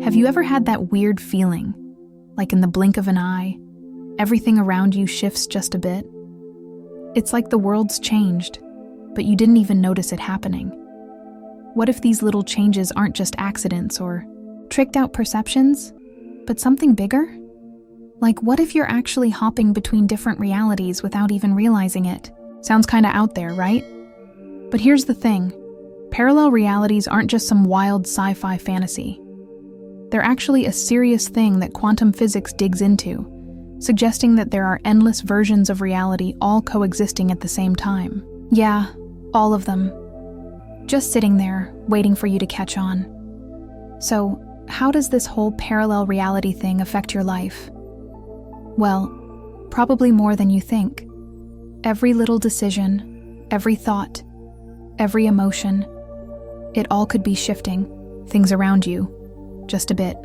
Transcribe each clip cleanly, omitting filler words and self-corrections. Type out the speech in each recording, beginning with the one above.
Have you ever had that weird feeling, like in the blink of an eye, everything around you shifts just a bit? It's like the world's changed, but you didn't even notice it happening. What if these little changes aren't just accidents or tricked out perceptions, but something bigger? Like, what if you're actually hopping between different realities without even realizing it? Sounds kinda out there, right? But here's the thing. Parallel realities aren't just some wild sci-fi fantasy. They're actually a serious thing that quantum physics digs into, suggesting that there are endless versions of reality all coexisting at the same time. Yeah, all of them. Just sitting there, waiting for you to catch on. So, how does this whole parallel reality thing affect your life? Well, probably more than you think. Every little decision, every thought, every emotion, it all could be shifting things around you, just a bit.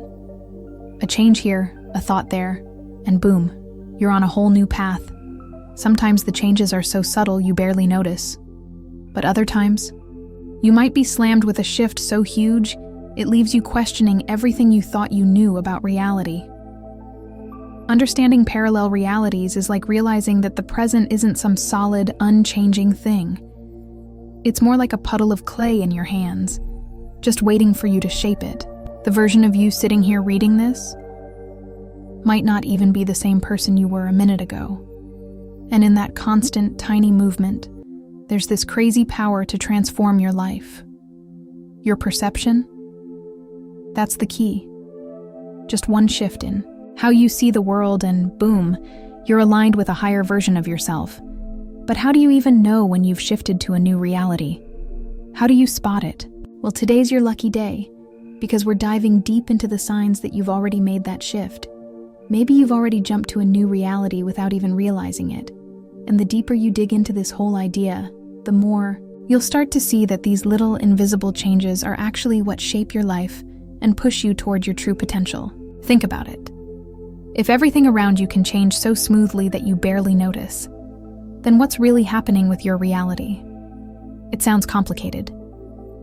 A change here, a thought there, and boom, you're on a whole new path. Sometimes the changes are so subtle you barely notice. But other times, you might be slammed with a shift so huge, it leaves you questioning everything you thought you knew about reality. Understanding parallel realities is like realizing that the present isn't some solid, unchanging thing. It's more like a puddle of clay in your hands, just waiting for you to shape it. The version of you sitting here reading this might not even be the same person you were a minute ago. And in that constant, tiny movement, there's this crazy power to transform your life. Your perception? That's the key. Just one shift in how you see the world and boom, you're aligned with a higher version of yourself. But how do you even know when you've shifted to a new reality? How do you spot it? Well, today's your lucky day, because we're diving deep into the signs that you've already made that shift. Maybe you've already jumped to a new reality without even realizing it. And the deeper you dig into this whole idea, the more you'll start to see that these little invisible changes are actually what shape your life and push you toward your true potential. Think about it. If everything around you can change so smoothly that you barely notice, then what's really happening with your reality? It sounds complicated,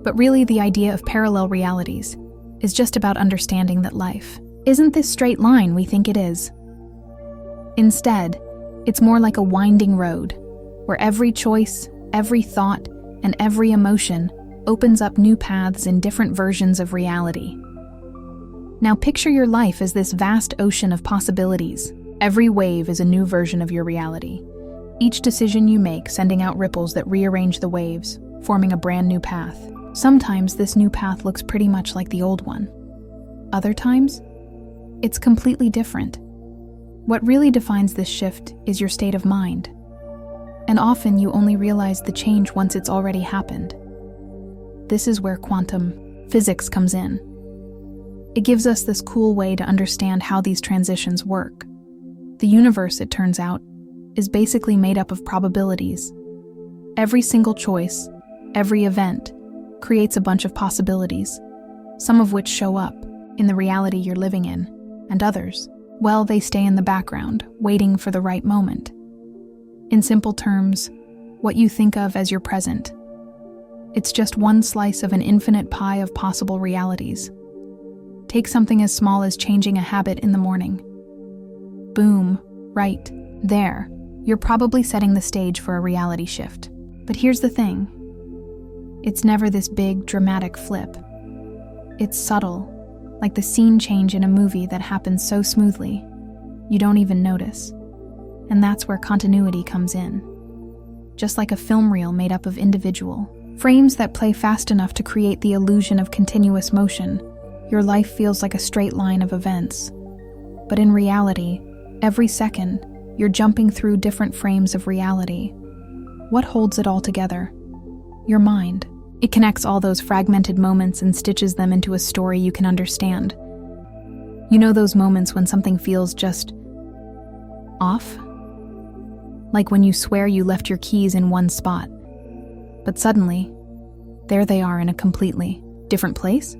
but really the idea of parallel realities is just about understanding that life isn't this straight line we think it is. Instead, it's more like a winding road, where every choice, every thought, and every emotion opens up new paths in different versions of reality. Now picture your life as this vast ocean of possibilities. Every wave is a new version of your reality. Each decision you make sending out ripples that rearrange the waves, forming a brand new path. Sometimes this new path looks pretty much like the old one. Other times, it's completely different. What really defines this shift is your state of mind. And often you only realize the change once it's already happened. This is where quantum physics comes in. It gives us this cool way to understand how these transitions work. The universe, it turns out, is basically made up of probabilities. Every single choice, every event, creates a bunch of possibilities, some of which show up in the reality you're living in, and others, well, they stay in the background, waiting for the right moment. In simple terms, what you think of as your present, it's just one slice of an infinite pie of possible realities. Take something as small as changing a habit in the morning. Boom, right there, you're probably setting the stage for a reality shift. But here's the thing. It's never this big, dramatic flip. It's subtle, like the scene change in a movie that happens so smoothly, you don't even notice. And that's where continuity comes in. Just like a film reel made up of individual frames that play fast enough to create the illusion of continuous motion, your life feels like a straight line of events. But in reality, every second, you're jumping through different frames of reality. What holds it all together? Your mind. It connects all those fragmented moments and stitches them into a story you can understand. You know those moments when something feels just off? Like when you swear you left your keys in one spot, but suddenly, there they are in a completely different place?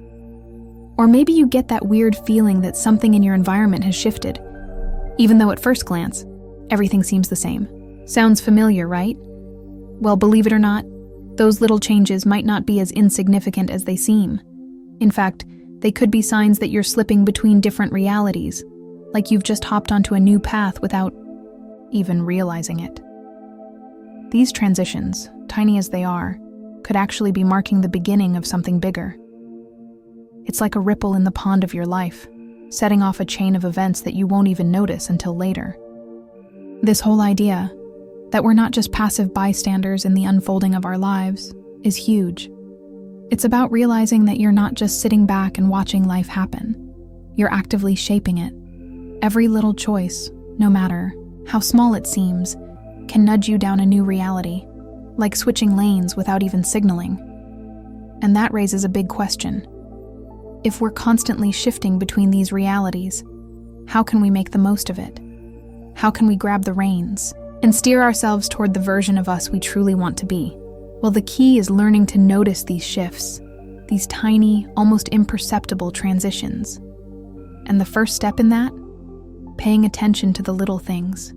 Or maybe you get that weird feeling that something in your environment has shifted, even though at first glance, everything seems the same. Sounds familiar, right? Well, believe it or not, those little changes might not be as insignificant as they seem. In fact, They could be signs that you're slipping between different realities, like you've just hopped onto a new path without even realizing it. These transitions, tiny as they are, could actually be marking the beginning of something bigger. It's like a ripple in the pond of your life, setting off a chain of events that you won't even notice until later. This whole idea that we're not just passive bystanders in the unfolding of our lives is huge. It's about realizing that you're not just sitting back and watching life happen. You're actively shaping it. Every little choice, no matter how small it seems, can nudge you down a new reality, like switching lanes without even signaling. And that raises a big question. If we're constantly shifting between these realities, how can we make the most of it? How can we grab the reins and steer ourselves toward the version of us we truly want to be? Well, the key is learning to notice these shifts, these tiny, almost imperceptible transitions. And the first step in that? Paying attention to the little things.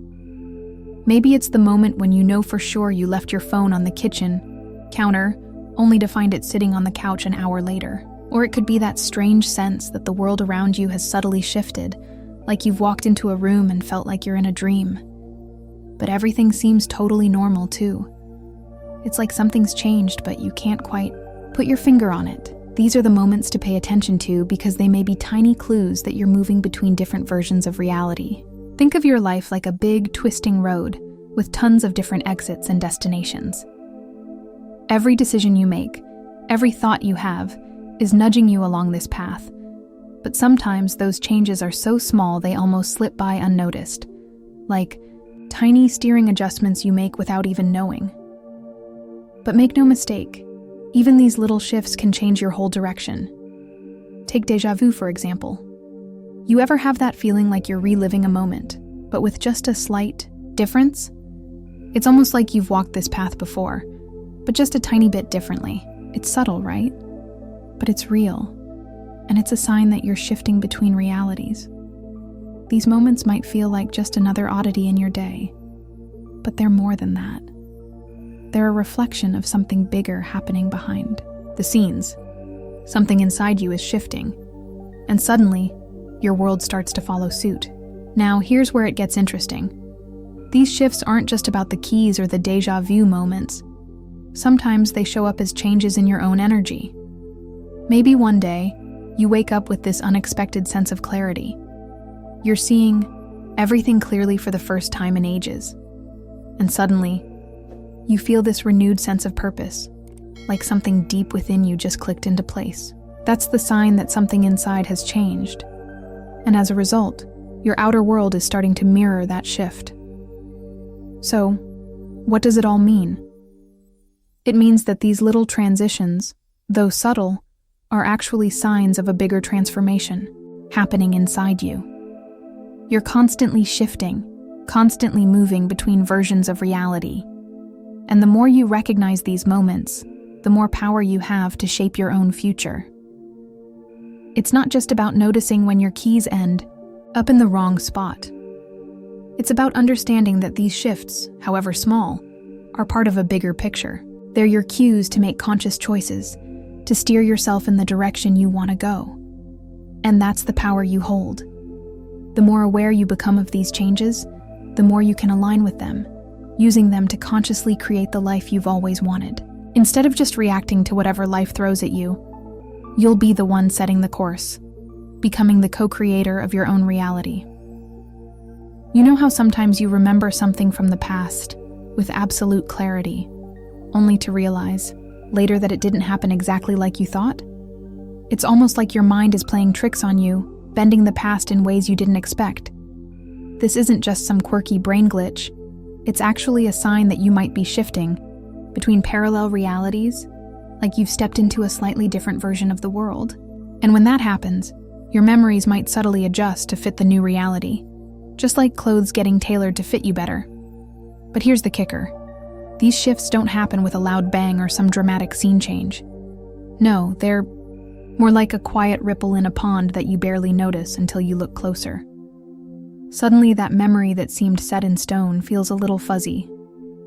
Maybe it's the moment when you know for sure you left your phone on the kitchen counter, only to find it sitting on the couch an hour later. Or it could be that strange sense that the world around you has subtly shifted, like you've walked into a room and felt like you're in a dream. But everything seems totally normal too. It's like something's changed, but you can't quite put your finger on it. These are the moments to pay attention to because they may be tiny clues that you're moving between different versions of reality. Think of your life like a big, twisting road with tons of different exits and destinations. Every decision you make, every thought you have, is nudging you along this path. But sometimes those changes are so small they almost slip by unnoticed, like tiny steering adjustments you make without even knowing. But make no mistake, even these little shifts can change your whole direction. Take déjà vu, for example. You ever have that feeling like you're reliving a moment, but with just a slight difference? It's almost like you've walked this path before, but just a tiny bit differently. It's subtle, right? But it's real, and it's a sign that you're shifting between realities. These moments might feel like just another oddity in your day, but they're more than that. They're a reflection of something bigger happening behind the scenes. Something inside you is shifting, and suddenly, your world starts to follow suit. Now, here's where it gets interesting. These shifts aren't just about the keys or the déjà vu moments. Sometimes they show up as changes in your own energy. Maybe one day, you wake up with this unexpected sense of clarity. You're seeing everything clearly for the first time in ages. And suddenly, you feel this renewed sense of purpose, like something deep within you just clicked into place. That's the sign that something inside has changed. And as a result, your outer world is starting to mirror that shift. So, what does it all mean? It means that these little transitions, though subtle, are actually signs of a bigger transformation happening inside you. You're constantly shifting, constantly moving between versions of reality. And the more you recognize these moments, the more power you have to shape your own future. It's not just about noticing when your keys end up in the wrong spot. It's about understanding that these shifts, however small, are part of a bigger picture. They're your cues to make conscious choices, to steer yourself in the direction you want to go. And that's the power you hold. The more aware you become of these changes, the more you can align with them, using them to consciously create the life you've always wanted. Instead of just reacting to whatever life throws at you, you'll be the one setting the course, becoming the co-creator of your own reality. You know how sometimes you remember something from the past with absolute clarity, only to realize later that it didn't happen exactly like you thought? It's almost like your mind is playing tricks on you, bending the past in ways you didn't expect. This isn't just some quirky brain glitch. It's actually a sign that you might be shifting between parallel realities, like you've stepped into a slightly different version of the world. And when that happens, your memories might subtly adjust to fit the new reality, just like clothes getting tailored to fit you better. But here's the kicker. These shifts don't happen with a loud bang or some dramatic scene change. No, they're more like a quiet ripple in a pond that you barely notice until you look closer. Suddenly, that memory that seemed set in stone feels a little fuzzy,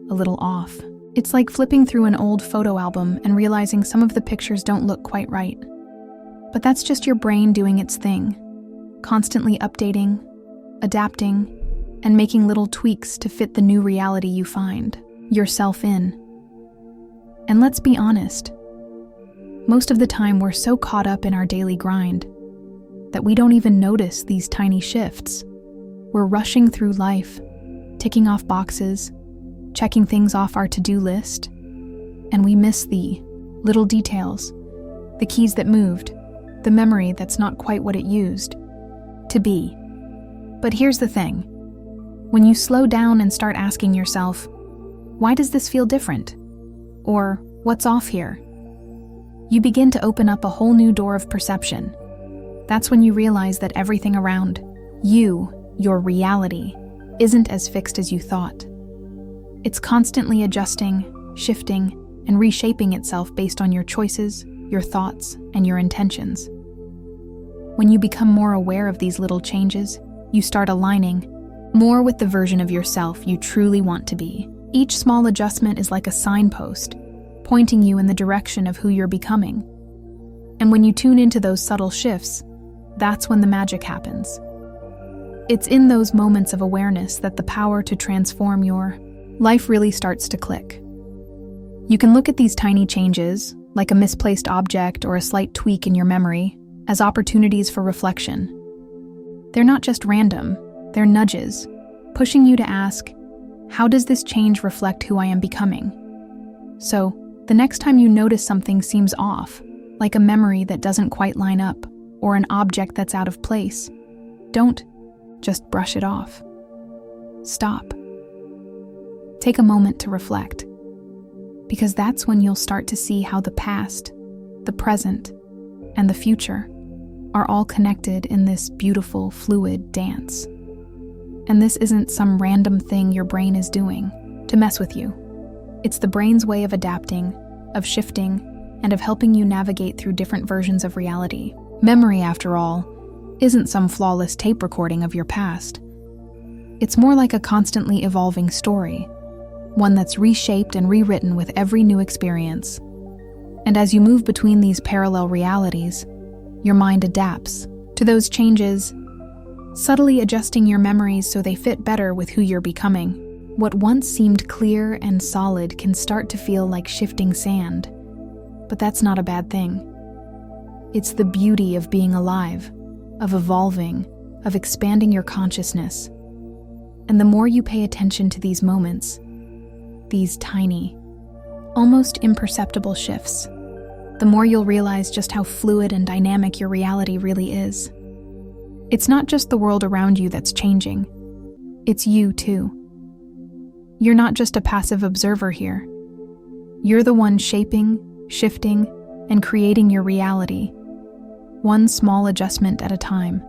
a little off. It's like flipping through an old photo album and realizing some of the pictures don't look quite right. But that's just your brain doing its thing, constantly updating, adapting, and making little tweaks to fit the new reality you find yourself in. And let's be honest, most of the time we're so caught up in our daily grind that we don't even notice these tiny shifts. We're rushing through life, ticking off boxes, checking things off our to-do list, and we miss the little details, the keys that moved, the memory that's not quite what it used to be. But here's the thing. When you slow down and start asking yourself, why does this feel different? Or what's off here? You begin to open up a whole new door of perception. That's when you realize that everything around you, your reality, isn't as fixed as you thought. It's constantly adjusting, shifting, and reshaping itself based on your choices, your thoughts, and your intentions. When you become more aware of these little changes, you start aligning more with the version of yourself you truly want to be. Each small adjustment is like a signpost, pointing you in the direction of who you're becoming. And when you tune into those subtle shifts, that's when the magic happens. It's in those moments of awareness that the power to transform your life really starts to click. You can look at these tiny changes, like a misplaced object or a slight tweak in your memory, as opportunities for reflection. They're not just random, they're nudges, pushing you to ask, how does this change reflect who I am becoming? So, the next time you notice something seems off, like a memory that doesn't quite line up, or an object that's out of place, don't just brush it off. Stop. Take a moment to reflect, because that's when you'll start to see how the past, the present, and the future are all connected in this beautiful, fluid dance. And this isn't some random thing your brain is doing to mess with you. It's the brain's way of adapting, of shifting, and of helping you navigate through different versions of reality. Memory, after all, isn't some flawless tape recording of your past. It's more like a constantly evolving story, one that's reshaped and rewritten with every new experience. And as you move between these parallel realities, your mind adapts to those changes, subtly adjusting your memories so they fit better with who you're becoming. What once seemed clear and solid can start to feel like shifting sand, but that's not a bad thing. It's the beauty of being alive, of evolving, of expanding your consciousness. And the more you pay attention to these moments, these tiny, almost imperceptible shifts, the more you'll realize just how fluid and dynamic your reality really is. It's not just the world around you that's changing, it's you too. You're not just a passive observer here. You're the one shaping, shifting, and creating your reality, one small adjustment at a time.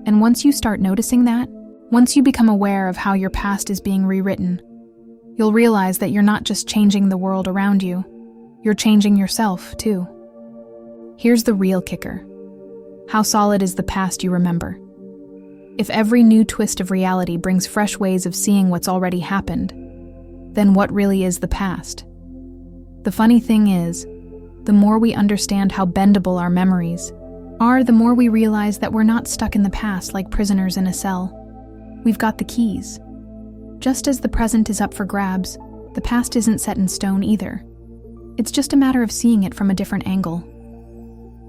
And once you start noticing that, once you become aware of how your past is being rewritten, you'll realize that you're not just changing the world around you, you're changing yourself too. Here's the real kicker. How solid is the past you remember? If every new twist of reality brings fresh ways of seeing what's already happened, then what really is the past? The funny thing is, the more we understand how bendable our memories are, the more we realize that we're not stuck in the past like prisoners in a cell. We've got the keys. Just as the present is up for grabs, the past isn't set in stone either. It's just a matter of seeing it from a different angle.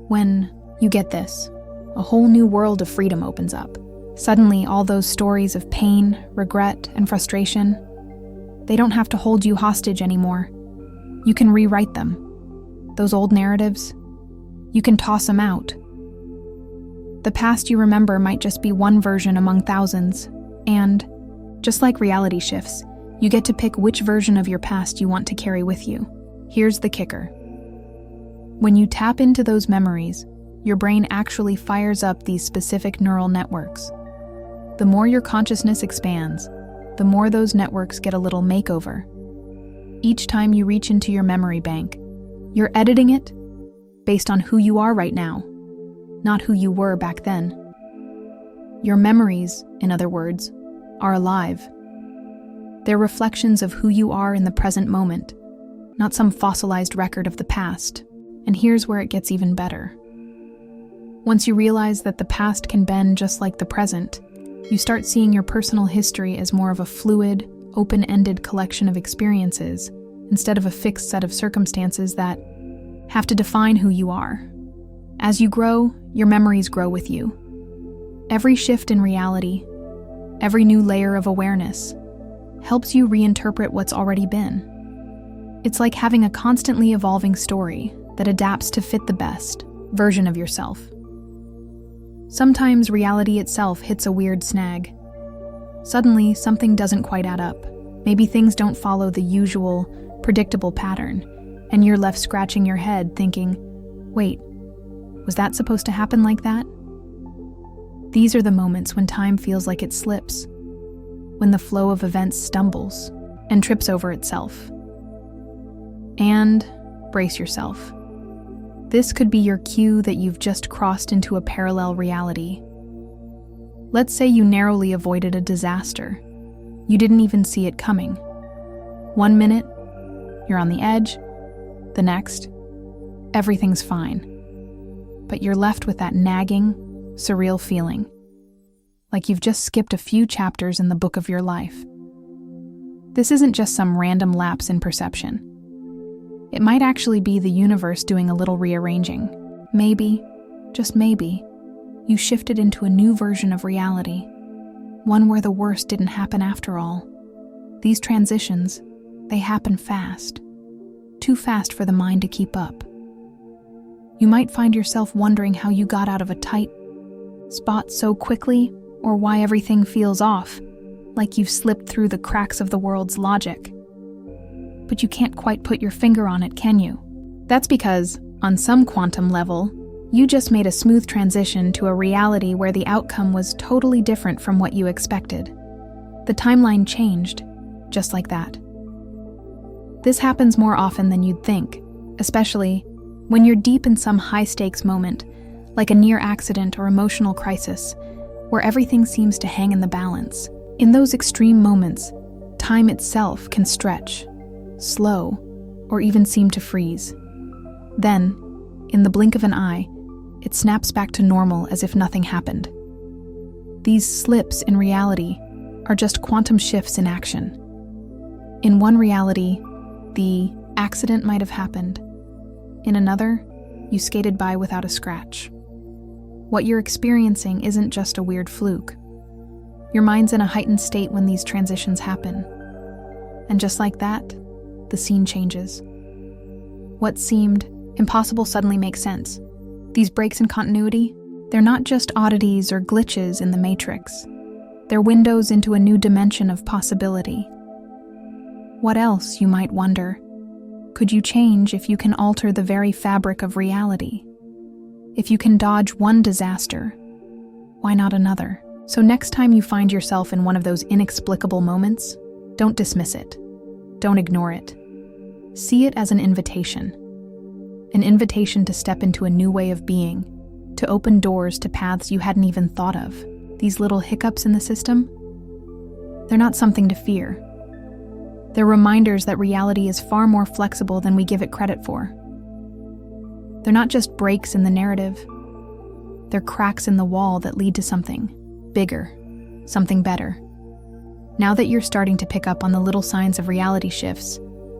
When you get this, a whole new world of freedom opens up. Suddenly, all those stories of pain, regret, and frustration, they don't have to hold you hostage anymore. You can rewrite them. Those old narratives, you can toss them out. The past you remember might just be one version among thousands, and, just like reality shifts, you get to pick which version of your past you want to carry with you. Here's the kicker. When you tap into those memories, your brain actually fires up these specific neural networks. The more your consciousness expands, the more those networks get a little makeover. Each time you reach into your memory bank, you're editing it based on who you are right now, not who you were back then. Your memories, in other words, are alive. They're reflections of who you are in the present moment, not some fossilized record of the past. And here's where it gets even better. Once you realize that the past can bend just like the present, you start seeing your personal history as more of a fluid, open-ended collection of experiences instead of a fixed set of circumstances that have to define who you are. As you grow, your memories grow with you. Every shift in reality, every new layer of awareness, helps you reinterpret what's already been. It's like having a constantly evolving story that adapts to fit the best version of yourself. Sometimes reality itself hits a weird snag. Suddenly, something doesn't quite add up. Maybe things don't follow the usual, predictable pattern, and you're left scratching your head thinking, wait, was that supposed to happen like that? These are the moments when time feels like it slips, when the flow of events stumbles and trips over itself. And brace yourself. This could be your cue that you've just crossed into a parallel reality. Let's say you narrowly avoided a disaster. You didn't even see it coming. 1 minute, you're on the edge. The next, everything's fine. But you're left with that nagging, surreal feeling, like you've just skipped a few chapters in the book of your life. This isn't just some random lapse in perception. It might actually be the universe doing a little rearranging. Maybe, just maybe, you shifted into a new version of reality, one where the worst didn't happen after all. These transitions, they happen fast. Too fast for the mind to keep up. You might find yourself wondering how you got out of a tight spot so quickly, or why everything feels off, like you've slipped through the cracks of the world's logic. But you can't quite put your finger on it, can you? That's because, on some quantum level, you just made a smooth transition to a reality where the outcome was totally different from what you expected. The timeline changed, just like that. This happens more often than you'd think, especially when you're deep in some high-stakes moment, like a near accident or emotional crisis, where everything seems to hang in the balance. In those extreme moments, time itself can stretch, slow, or even seem to freeze. Then, in the blink of an eye, it snaps back to normal as if nothing happened. These slips in reality are just quantum shifts in action. In one reality, the accident might have happened. In another, you skated by without a scratch. What you're experiencing isn't just a weird fluke. Your mind's in a heightened state when these transitions happen. And just like that, the scene changes. What seemed impossible suddenly makes sense. These breaks in continuity, they're not just oddities or glitches in the matrix. They're windows into a new dimension of possibility. What else, you might wonder, could you change if you can alter the very fabric of reality? If you can dodge one disaster, why not another? So next time you find yourself in one of those inexplicable moments, don't dismiss it. Don't ignore it. See it as an invitation to step into a new way of being, to open doors to paths you hadn't even thought of. These little hiccups in the system, they're not something to fear. They're reminders that reality is far more flexible than we give it credit for. They're not just breaks in the narrative. They're cracks in the wall that lead to something bigger, something better. Now that you're starting to pick up on the little signs of reality shifts,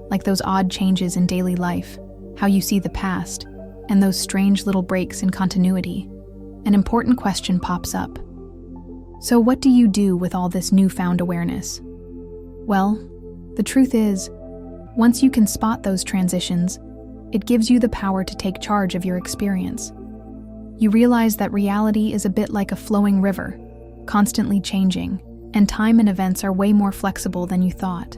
like those odd changes in daily life, how you see the past, and those strange little breaks in continuity, an important question pops up. So what do you do with all this newfound awareness? Well, the truth is, once you can spot those transitions, it gives you the power to take charge of your experience. You realize that reality is a bit like a flowing river, constantly changing, and time and events are way more flexible than you thought.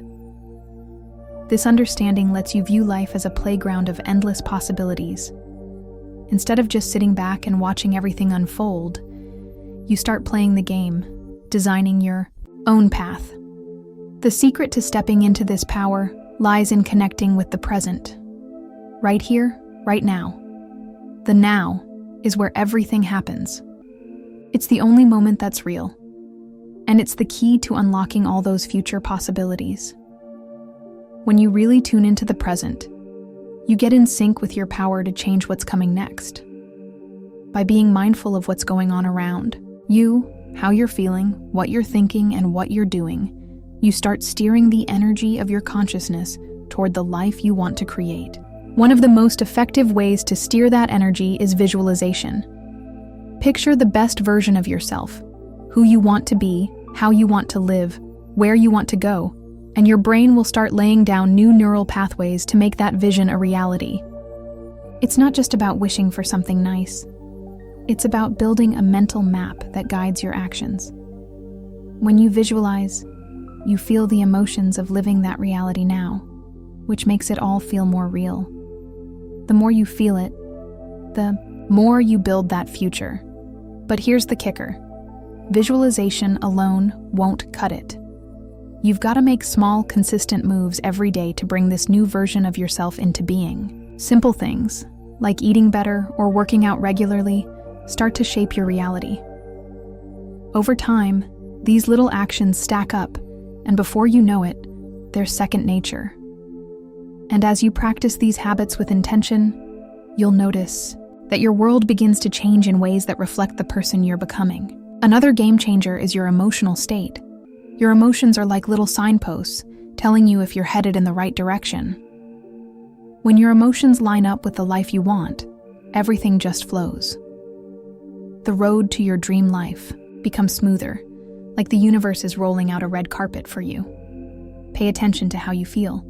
This understanding lets you view life as a playground of endless possibilities. Instead of just sitting back and watching everything unfold, you start playing the game, designing your own path. The secret to stepping into this power lies in connecting with the present. Right here, right now. The now is where everything happens. It's the only moment that's real. And it's the key to unlocking all those future possibilities. When you really tune into the present, you get in sync with your power to change what's coming next. by being mindful of what's going on around you, how you're feeling, what you're thinking, and what you're doing. You start steering the energy of your consciousness toward the life you want to create. One of the most effective ways to steer that energy is visualization. Picture the best version of yourself, who you want to be, how you want to live, where you want to go, and your brain will start laying down new neural pathways to make that vision a reality. It's not just about wishing for something nice. It's about building a mental map that guides your actions. When you visualize, you feel the emotions of living that reality now, which makes it all feel more real. The more you feel it, the more you build that future. But here's the kicker. Visualization alone won't cut it. You've got to make small, consistent moves every day to bring this new version of yourself into being. Simple things, like eating better or working out regularly, start to shape your reality. Over time, these little actions stack up, and before you know it, they're second nature. And as you practice these habits with intention, you'll notice that your world begins to change in ways that reflect the person you're becoming. Another game changer is your emotional state. Your emotions are like little signposts, telling you if you're headed in the right direction. When your emotions line up with the life you want, everything just flows. The road to your dream life becomes smoother, like the universe is rolling out a red carpet for you. Pay attention to how you feel,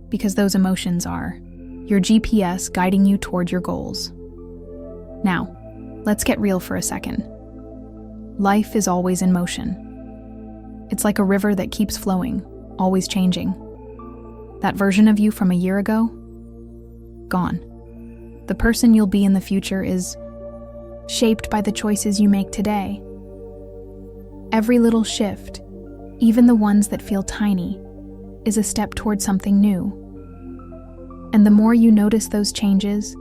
because those emotions are your GPS guiding you toward your goals. Now, let's get real for a second. Life is always in motion. It's like a river that keeps flowing, always changing. That version of you from a year ago? Gone. The person you'll be in the future is shaped by the choices you make today. Every little shift, even the ones that feel tiny, is a step toward something new. And the more you notice those changes,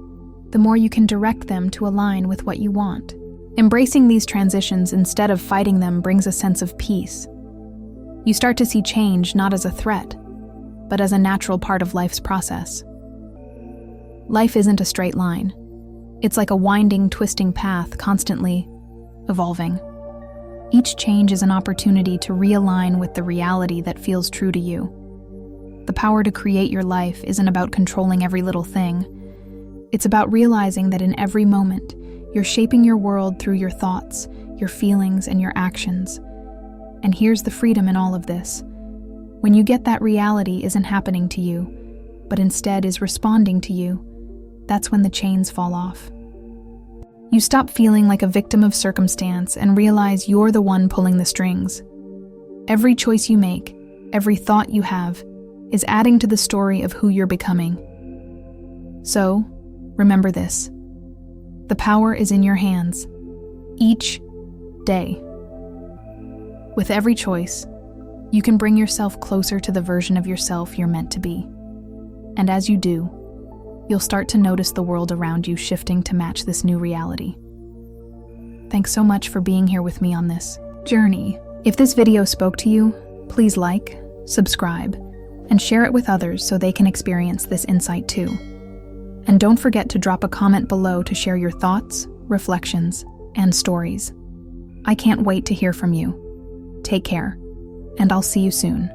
the more you can direct them to align with what you want. Embracing these transitions instead of fighting them brings a sense of peace. You start to see change not as a threat, but as a natural part of life's process. Life isn't a straight line. It's like a winding, twisting path, constantly evolving. Each change is an opportunity to realign with the reality that feels true to you. The power to create your life isn't about controlling every little thing. It's about realizing that in every moment, you're shaping your world through your thoughts, your feelings, and your actions. And here's the freedom in all of this. When you get that reality isn't happening to you, but instead is responding to you, that's when the chains fall off. You stop feeling like a victim of circumstance and realize you're the one pulling the strings. Every choice you make, every thought you have, is adding to the story of who you're becoming. So, remember this. The power is in your hands, each day. With every choice, you can bring yourself closer to the version of yourself you're meant to be. And as you do, you'll start to notice the world around you shifting to match this new reality. Thanks so much for being here with me on this journey. If this video spoke to you, please like, subscribe, and share it with others so they can experience this insight too. And don't forget to drop a comment below to share your thoughts, reflections, and stories. I can't wait to hear from you. Take care, and I'll see you soon.